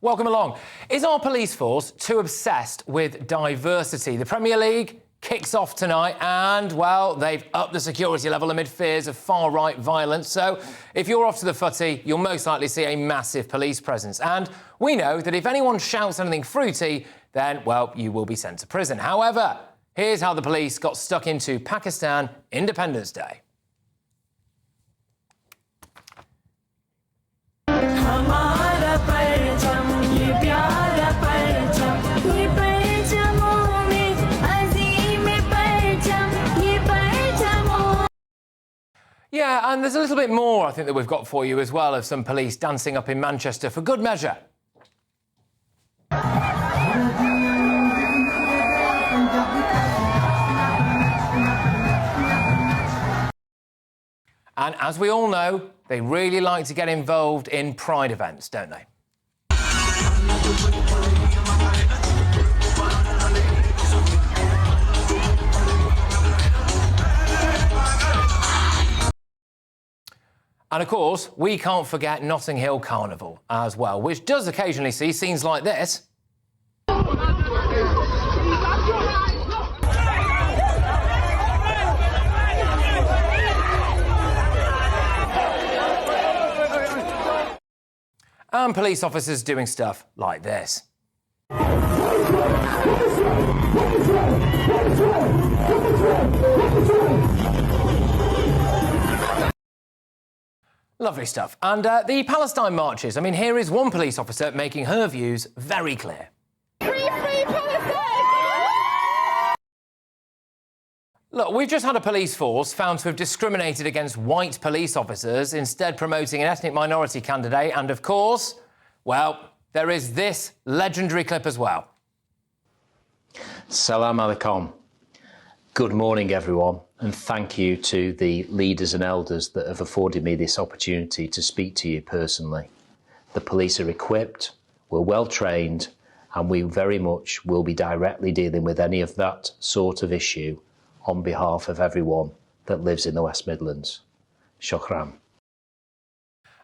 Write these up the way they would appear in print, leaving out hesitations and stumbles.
Welcome along. Is our police force too obsessed with diversity? The Premier League kicks off tonight and, well, they've upped the security level amid fears of far-right violence. So if you're off to the footy, you'll most likely see a massive police presence. And we know that if anyone shouts anything fruity, then, well, you will be sent to prison. However, here's how the police got stuck into Pakistan Independence Day. Yeah, and there's a little bit more, I think, that we've got for you as well, of some police dancing up in Manchester for good measure. And as we all know, they really like to get involved in pride events, don't they? And of course, we can't forget Notting Hill Carnival as well, which does occasionally see scenes like this. And police officers doing stuff like this. Lovely stuff. And the Palestine marches. I mean, here is one police officer making her views very clear. Free Palestine! Look, we've just had a police force found to have discriminated against white police officers, instead promoting an ethnic minority candidate. And of course, well, there is this legendary clip as well. Salam alaikum. Good morning, everyone, and thank you to the leaders and elders that have afforded me this opportunity to speak to you personally. The police are equipped, we're well trained, and we very much will be directly dealing with any of that sort of issue on behalf of everyone that lives in the West Midlands. Shukran.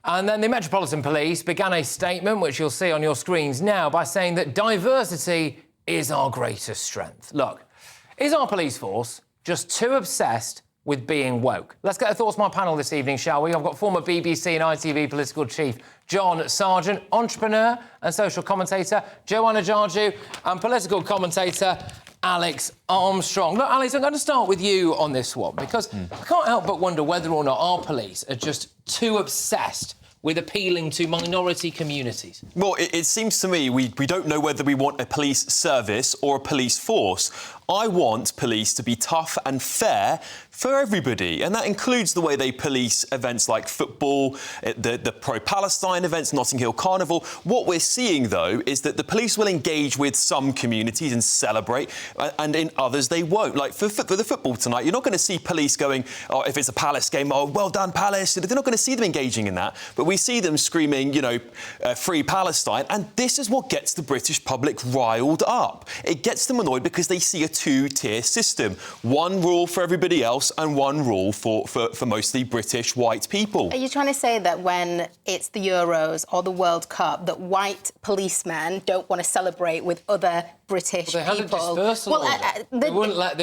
And then the Metropolitan Police began a statement, which you'll see on your screens now, by saying that diversity is our greatest strength. Look, is our police force just too obsessed with being woke? Let's get the thoughts of my panel this evening, shall we? I've got former BBC and ITV political chief John Sargent, entrepreneur and social commentator Joanna Jarju, and political commentator Alex Armstrong. Look, Alex, I'm going to start with you on this one, because I can't help but wonder whether or not our police are just too obsessed with appealing to minority communities. Well, it seems to me we don't know whether we want a police service or a police force. I want police to be tough and fair for everybody, and that includes the way they police events like football, the pro-Palestine events, Notting Hill Carnival. What we're seeing, though, is that the police will engage with some communities and celebrate, and in others they won't. Like for the football tonight, you're not going to see police going, oh, if it's a Palace game, oh, well done, Palace. They're not going to see them engaging in that, but we see them screaming, you know, free Palestine, and this is what gets the British public riled up. It gets them annoyed because they see a two-tier system. One rule for everybody else and one rule for mostly British white people. Are you trying to say that when it's the Euros or the World Cup, that white policemen don't want to celebrate with other British Well, they had people? a dispersal order. They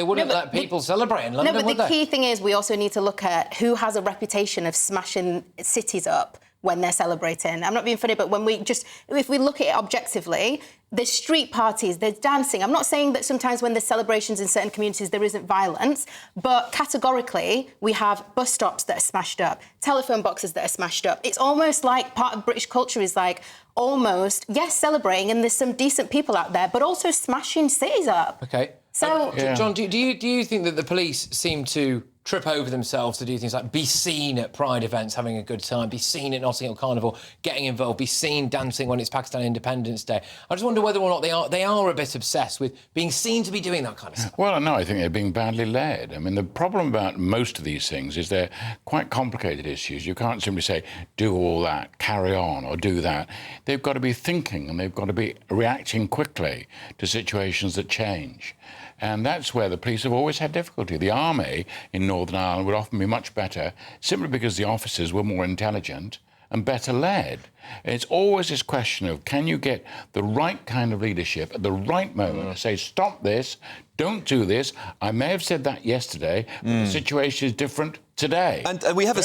wouldn't let people celebrate in London, no, but would the they? key thing is we also need to look at who has a reputation of smashing cities up when they're celebrating. I'm not being funny, but if we look at it objectively, there's street parties, there's dancing. I'm not saying that sometimes when there's celebrations in certain communities there isn't violence, but categorically we have bus stops that are smashed up, telephone boxes that are smashed up. It's almost like part of British culture is like almost, yes, celebrating, and there's some decent people out there, but also smashing cities up. OK. So, John, do you think that the police seem to trip over themselves to do things like be seen at Pride events having a good time, be seen at Notting Hill Carnival getting involved, be seen dancing when it's Pakistan Independence Day? I just wonder whether or not they are a bit obsessed with being seen to be doing that kind of stuff. Well, no, I think they're being badly led. I mean, the problem about most of these things is they're quite complicated issues. You can't simply say, do all that, carry on, or do that. They've got to be thinking and they've got to be reacting quickly to situations that change. And that's where the police have always had difficulty. The army in Northern Ireland would often be much better simply because the officers were more intelligent and better led. It's always this question of, can you get the right kind of leadership at the right moment to say, stop this, don't do this. I may have said that yesterday, but the situation is different today. And we have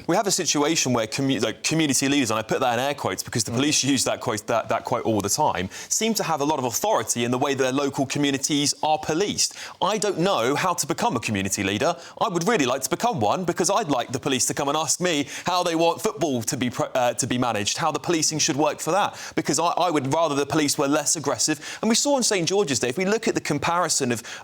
we have a situation where community leaders, and I put that in air quotes because the police use that quote all the time, seem to have a lot of authority in the way that their local communities are policed. I don't know how to become a community leader. I would really like to become one because I'd like the police to come and ask me how they want football to be managed, how the policing should work for that, because I would rather the police were less aggressive. And we saw on St George's Day, if we look at the comparison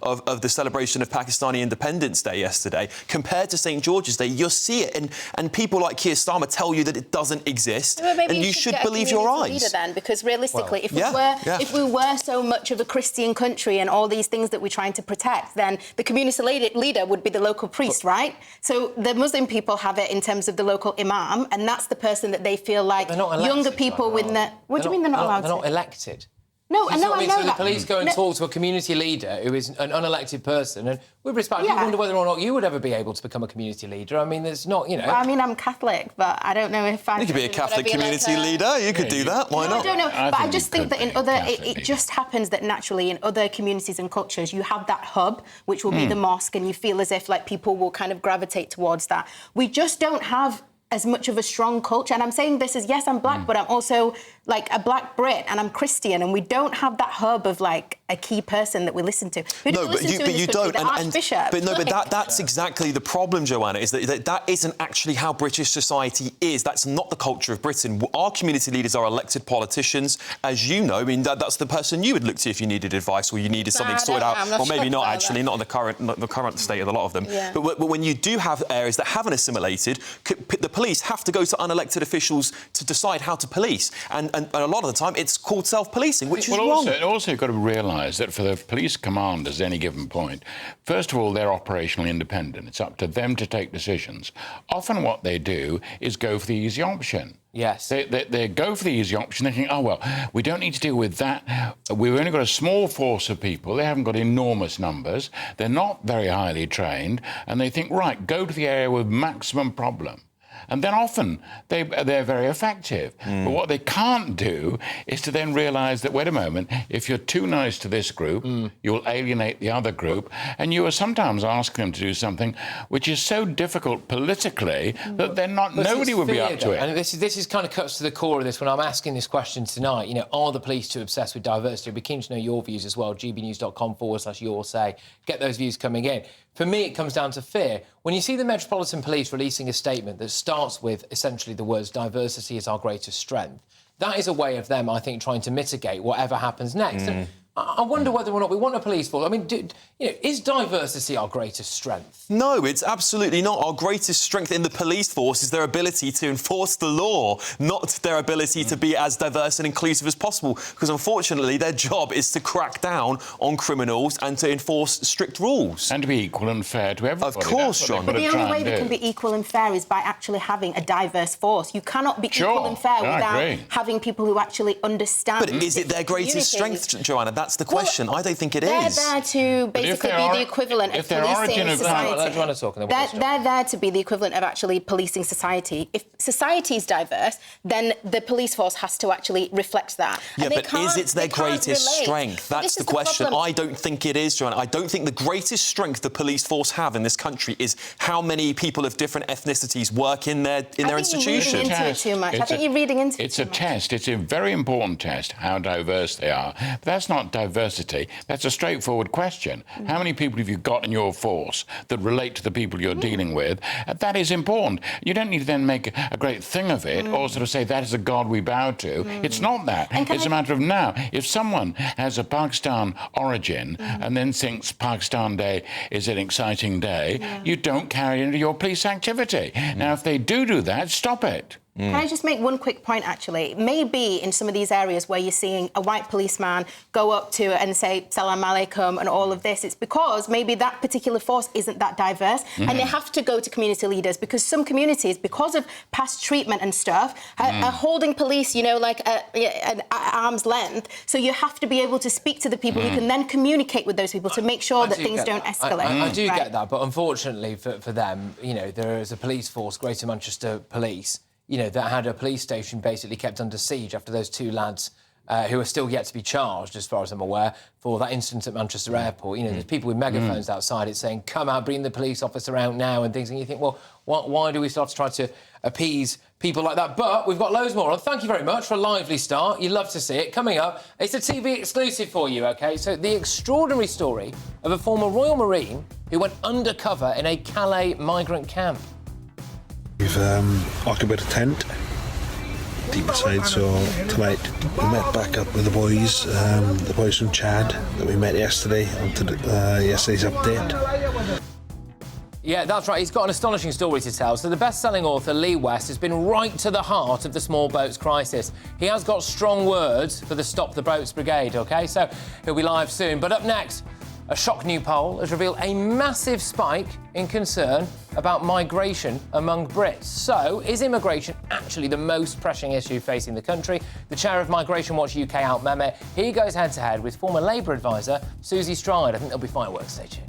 of the celebration of Pakistani Independence Day yesterday compared to St George's Day, you'll see it, and people like Keir Starmer tell you that it doesn't exist, and you should believe your eyes. Leader then, because realistically, if we were so much of a Christian country and all these things that we're trying to protect, then the community leader would be the local priest, right? So the Muslim people have it in terms of the local imam, and that's the person that they feel like younger people with the... What do you mean they're not allowed to? They're not elected. No, I know So that. the police go and talk to a community leader who is an unelected person, and with respect, you wonder whether or not you would ever be able to become a community leader. I mean, there's not, Well, I mean, I'm Catholic, but I don't know if I... You could be a Catholic community leader. You could do that. Why not? I don't know, but I just think that in other... It just happens that naturally in other communities and cultures, you have that hub, which will be the mosque, and you feel as if, like, people will kind of gravitate towards that. We just don't have as much of a strong culture. And I'm saying this as, yes, I'm black, but I'm also like a black Brit and I'm Christian, and we don't have that hub of like a key person that we listen to. Who do we listen to in this country? The Archbishop. But that's exactly the problem, Joanna, is that isn't actually how British society is. That's not the culture of Britain. Our community leaders are elected politicians, as you know. I mean, that's the person you would look to if you needed advice or you needed something sorted out. Or maybe not, actually, not in the current state of a lot of them. Yeah. But when you do have areas that haven't assimilated, the police have to go to unelected officials to decide how to police. And a lot of the time, it's called self-policing, which is wrong. Also, you've got to realise that for the police commanders at any given point, first of all, they're operationally independent. It's up to them to take decisions. Often what they do is go for the easy option. Yes. They go for the easy option. They think, oh, well, we don't need to deal with that. We've only got a small force of people. They haven't got enormous numbers. They're not very highly trained. And they think, right, go to the area with maximum problem. And then often they're very effective. But what they can't do is to then realise that, wait a moment, if you're too nice to this group, you'll alienate the other group. And you are sometimes asking them to do something which is so difficult politically that they're not. Nobody would be up to it. And this is kind of cuts to the core of this when I'm asking this question tonight. You know, are the police too obsessed with diversity? I'd be keen to know your views as well. gbnews.com/your say. Get those views coming in. For me, it comes down to fear. When you see the Metropolitan Police releasing a statement that starts with essentially the words "diversity is our greatest strength," that is a way of them, I think, trying to mitigate whatever happens next. And I wonder whether or not we want a police force. I mean, is diversity our greatest strength? No, it's absolutely not. Our greatest strength in the police force is their ability to enforce the law, not their ability to be as diverse and inclusive as possible. Because unfortunately, their job is to crack down on criminals and to enforce strict rules. And to be equal and fair to everybody. Of course, John. But the only way that can be equal and fair is by actually having a diverse force. You cannot be equal and fair without having people who actually understand. But is it their greatest strength, Joanna? That's the question. I don't think it is. They're there to basically be the equivalent of policing society. They're there to be the equivalent of actually policing society. If society is diverse, then the police force has to actually reflect that. Yeah, but is it their greatest strength? That's the question. I don't think it is, Joanna. I don't think the greatest strength the police force have in this country is how many people of different ethnicities work in their institution. I think you're reading into it too much. I think you're reading into it too much. It's a test. It's a very important test, how diverse they are. But that's not diversity. That's a straightforward question. How many people have you got in your force that relate to the people you're dealing with? That is important. You don't need to then make a great thing of it or sort of say that is a God we bow to. It's not that. It's a matter of now. If someone has a Pakistan origin and then thinks Pakistan Day is an exciting day, you don't carry it into your police activity. Now, if they do that, stop it. Can I just make one quick point, actually? Maybe in some of these areas where you're seeing a white policeman go up to and say, Salam alaikum, and all of this, it's because maybe that particular force isn't that diverse, and they have to go to community leaders, because some communities, because of past treatment and stuff, are holding police, you know, like at arm's length. So you have to be able to speak to the people who can then communicate with those people to make sure that things don't escalate. I do get that, but unfortunately for them, you know, there is a police force, Greater Manchester Police. that had a police station basically kept under siege after those 2 lads who are still yet to be charged, as far as I'm aware, for that incident at Manchester Airport. There's people with megaphones outside it saying, come out, bring the police officer out now, and things. And you think, well, why do we start to try to appease people like that? But we've got loads more on. Thank you very much for a lively start. You'd love to see it. Coming up, it's a TV exclusive for you, OK? So the extraordinary story of a former Royal Marine who went undercover in a Calais migrant camp. We've occupied a tent deep inside, so tonight we met back up with the boys from Chad that we met yesterday onto yesterday's update. Yeah, that's right. He's got an astonishing story to tell. So the best-selling author, Lee West, has been right to the heart of the small boats crisis. He has got strong words for the Stop the Boats Brigade, OK? So he'll be live soon. But up next, a shock new poll has revealed a massive spike in concern about migration among Brits. So, is immigration actually the most pressing issue facing the country? The chair of Migration Watch UK, Out Mehmet, he goes head-to-head with former Labour advisor Susie Stride. I think there'll be fireworks. Stay tuned.